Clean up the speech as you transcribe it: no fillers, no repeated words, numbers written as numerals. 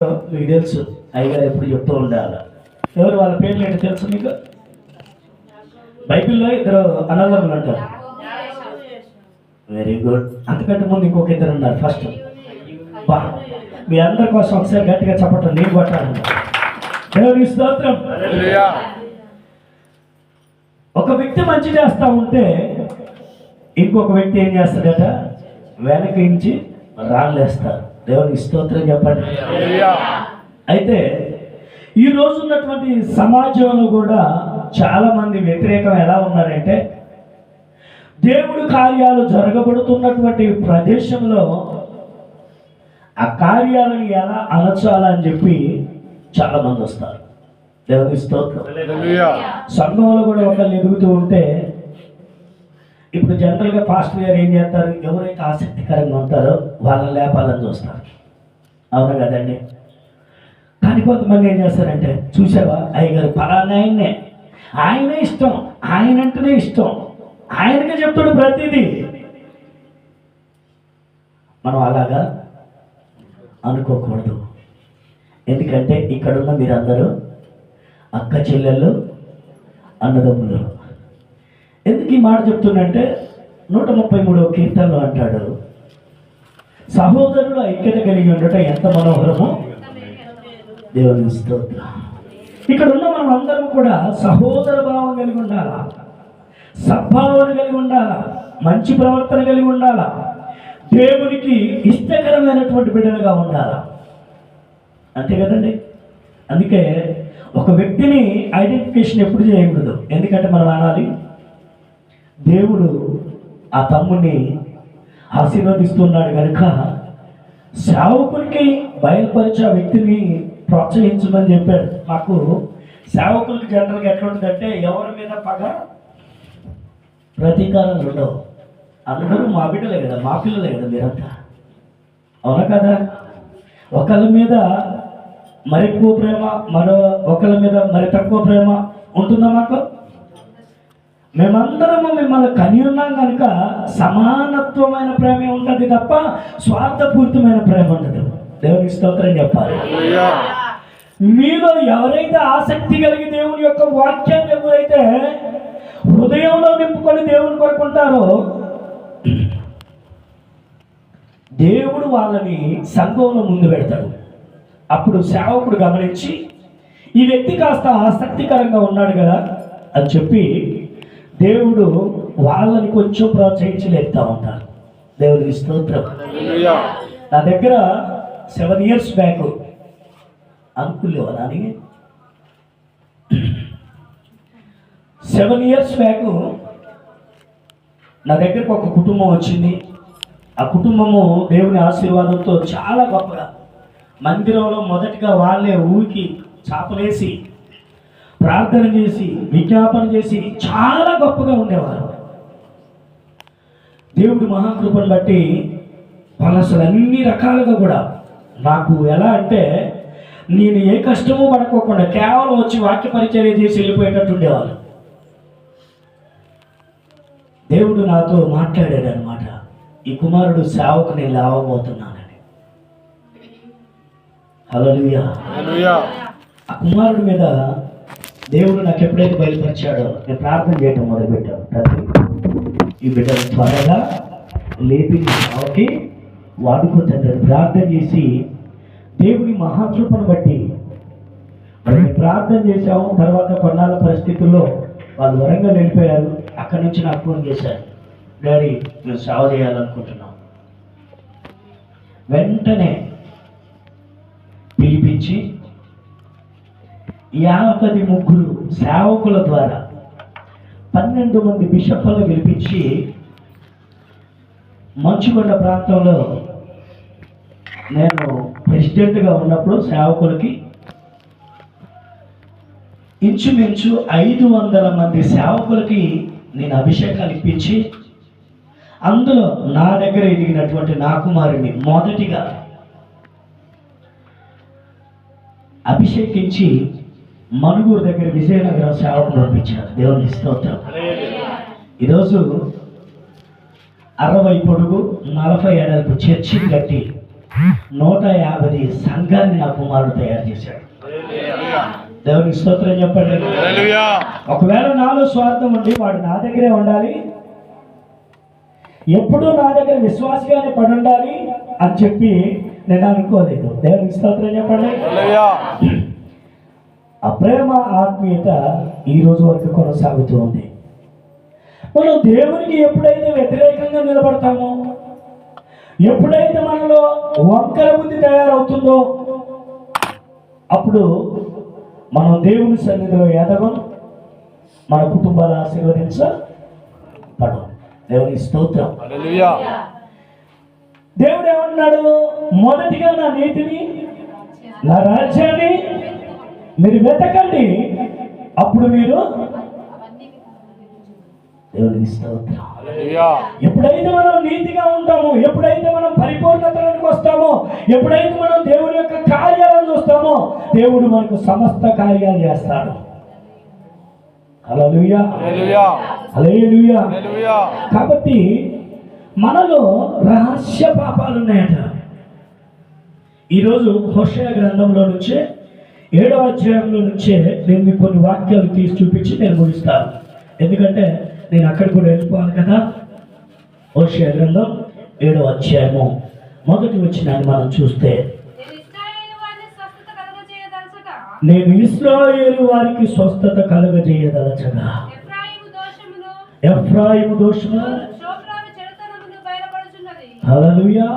మీకు తెలుసు, అయ్యగారు ఎప్పుడు చెప్తూ ఉండాలి. ఎవరు వాళ్ళ పేర్లు ఏంటో తెలుసు మీకు? బైబిల్లో ఇద్దరు అన్నదమ్ములు అంటారు. Very good. అంతకంటే ముందు ఇంకొక ఇద్దరు ఉన్నారు. ఫస్ట్ మీ అందరి కోసం ఒకసారి గట్టిగా చెప్పటం నేను కొట్టాలి. దేవుని స్తోత్రం. ఒక వ్యక్తి మంచి చేస్తూ ఉంటే ఇంకొక వ్యక్తి ఏం చేస్తాడట? వెనకించి రాళ్ళేస్తారు. దేవునికి స్తోత్రం చెప్పండి. అయితే ఈ రోజు ఉన్నటువంటి సమాజంలో కూడా చాలా మంది వ్యతిరేకం ఎలా ఉన్నారంటే, దేవుడి కార్యాలు జరగబడుతున్నటువంటి ప్రదేశంలో ఆ కార్యాలను ఎలా అణచాలని చెప్పి చాలా మంది వస్తారు. దేవునికి స్తోత్రం. సంఘంలో కూడా ఒకళ్ళు ఎదుగుతూ ఉంటే ఇప్పుడు జనరల్గా పాస్టర్ గారు ఏం చేస్తారు? ఎవరైతే ఆసక్తికరంగా ఉంటారో వాళ్ళని లేపాలని చూస్తారు. అవునా కదండి? కానీ కొంతమంది ఏం చేస్తారంటే, చూసావా అయ్యగారు పలానా ఆయనే ఇష్టం, ఆయన అంటేనే ఇష్టం, ఆయనకే చెప్తాడు ప్రతిదీ. మనం అలాగా అనుకోకూడదు. ఎందుకంటే ఇక్కడున్న మీరందరూ అక్క చెల్లెళ్ళు, అన్నదమ్ములు. ఎందుకు ఈ మాట చెప్తుందంటే 133వ కీర్తనలో అంటాడు, సహోదరులు ఐక్యత కలిగి ఉండటం ఎంత మనోహరమో. దేవుని స్తోత్రం. ఇక్కడ ఉన్న మనం అందరం కూడా సహోదర భావం కలిగి ఉండాలా, సద్భావన కలిగి ఉండాలా, మంచి ప్రవర్తన కలిగి ఉండాలా, దేవునికి ఇష్టకరమైనటువంటి బిడ్డలుగా ఉండాలా. అంతే కదండి? అందుకే ఒక వ్యక్తిని ఐడెంటిఫికేషన్ ఎప్పుడు చేయకూడదు. ఎందుకంటే మనం అనాలి, దేవుడు ఆ తమ్ముడిని ఆశీర్వదిస్తున్నాడు కనుక సేవకునికి బయలుపరిచే ఆ వ్యక్తిని ప్రోత్సహించమని చెప్పాడు. మాకు సేవకులకి జనరల్గా ఎట్లుంటుందంటే, ఎవరి మీద పగ ప్రతీకారాలు ఉండవు. అందరూ మా బిడ్డలే కదా, మా పిల్లలే కదా మీరంతా. అవునా కదా? ఒకళ్ళ మీద మరి ఎక్కువ ప్రేమ, మరో ఒకళ్ళ మీద మరి తక్కువ ప్రేమ ఉంటుందా మాకు? మేమందరము మిమ్మల్ని కని ఉన్నాం కనుక సమానత్వమైన ప్రేమ ఉంటుంది తప్ప స్వార్థపూరితమైన ప్రేమ ఉండదు. దేవునికి స్తోత్రం చెప్పాలి. మీలో ఎవరైతే ఆసక్తి కలిగి దేవుని యొక్క వాక్యాన్ని ఎవరైతే హృదయంలో నింపుకొని దేవుని కొరకుంటారో, దేవుడు వాళ్ళని సంఘంలో ముందు పెడతాడు. అప్పుడు సేవకుడు గమనించి, ఈ వ్యక్తి కాస్త ఆసక్తికరంగా ఉన్నాడు కదా అని చెప్పి దేవుడు వాళ్ళని కొంచెం ప్రోత్సహించి లేపుతా ఉంటారు. దేవునికి స్తోత్రం. నా దగ్గర 7 years బ్యాక్ అనుకులేవా నాని 7 years బ్యాక్ నా దగ్గరకు ఒక కుటుంబం వచ్చింది. ఆ కుటుంబము దేవుని ఆశీర్వాదంతో చాలా గొప్పగా మందిరంలో మొదటిగా వాళ్ళే ఊరికి చాపలేసి ప్రార్థన చేసి విజ్ఞాపన చేసి చాలా గొప్పగా ఉండేవారు. దేవుడి మహాకృపను బట్టి వాళ్ళు అసలు అన్ని రకాలుగా కూడా నాకు ఎలా అంటే, నేను ఏ కష్టమూ పడుకోకుండా కేవలం వచ్చి వాక్య పరిచర్య చేసి వెళ్ళిపోయేటట్టు ఉండేవాళ్ళు. దేవుడు నాతో మాట్లాడాడు అనమాట, ఈ కుమారుడు సేవకు నేను లేవబోతున్నానని. హల్లెలూయా. ఆ కుమారుడి మీద దేవుడు నాకు ఎప్పుడైతే బయలుపరిచాడో నేను ప్రార్థన చేయడం మొదలుపెట్టాను. తండ్రి, ఈ బిడ్డను త్వరగా లేపి సేవకి వాడుకో తండ్రి ప్రార్థన చేసి, దేవుని మహాకృపను బట్టి మరి ప్రార్థన చేశాము. తర్వాత కొన్నాళ్ళ పరిస్థితుల్లో వాళ్ళు వరంగల్ వెళ్ళిపోయారు. అక్కడి నుంచి నాకు ఫోన్ చేశారు, డాడీ మేము సేవ చేయాలనుకుంటున్నాం. వెంటనే పిలిపించి 53 సేవకుల ద్వారా 12 మంది బిషప్లను పిలిపించి మంచుకొండ ప్రాంతంలో నేను ప్రెసిడెంట్గా ఉన్నప్పుడు సేవకులకి ఇంచుమించు 500 మంది సేవకులకి నేను అభిషేకాలు ఇప్పించి, అందులో నా దగ్గర ఎదిగినటువంటి నా కుమారుని మొదటిగా అభిషేకించి మనుగూరు దగ్గర విజయనగరం సేవకులు పంపించారు. దేవుని స్తోత్రం. ఈరోజు 60 పొడుగు 40 ఏడలకు చర్చిని కట్టి 150 సంఘాన్ని నా కుమారుడు తయారు చేశాడు. దేవునికి స్తోత్రం చెప్పండి. ఒకవేళ నాలో స్వార్థం ఉండి వాడు నా దగ్గరే ఉండాలి, ఎప్పుడూ నా దగ్గర విశ్వాసగానే పడి ఉండాలి అని చెప్పి నేను అనుకోలేదు. దేవునికి స్తోత్రం చెప్పండి. ఆ ప్రేమ ఆత్మీయత ఈ రోజు వరకు కొనసాగుతూ ఉంది. మనం దేవునికి ఎప్పుడైతే వ్యతిరేకంగా నిలబడతామో, ఎప్పుడైతే మనలో వంకర బుద్ధి తయారవుతుందో, అప్పుడు మనం దేవుని సన్నిధిలో ఎదగం, మన కుటుంబాలు ఆశీర్వదించబడం. దేవుని స్తోత్రం. దేవుడు ఏమన్నాడు? మొదటిగా నా నీతిని, నా రాజ్యాన్ని మీరు వెతకండి, అప్పుడు మీరు. దేవునికి స్తోత్రం. ఎప్పుడైతే మనం నీతిగా ఉంటామో, ఎప్పుడైతే మనం పరిపూర్ణతలోకి వస్తామో, ఎప్పుడైతే మనం దేవుని యొక్క కార్యాలను చూస్తామో, దేవుడు మనకు సమస్త కార్యాలు చేస్తాడు. హల్లెలూయా, హల్లెలూయా. కాబట్టి మనలో రహస్య పాపాలు ఉన్నాయట. ఈరోజు హోషేయ గ్రంథంలో నుంచే 7వ అధ్యాయంలో నుంచే నేను మీకు కొన్ని వాక్యాలు తీసి చూపించి నేను ముగిస్తాను. ఎందుకంటే నేను అక్కడ కూడా వెళ్ళిపోవాలి కదా. హోషేయ గ్రంథం 7వ అధ్యాయము 1వ వచనాన్ని మనం చూస్తే, నేను ఇశ్రాయేలు వారికి స్వస్థత కలుగజేయదలచగా ఎఫ్రాయిము దోషము. హల్లెలూయా.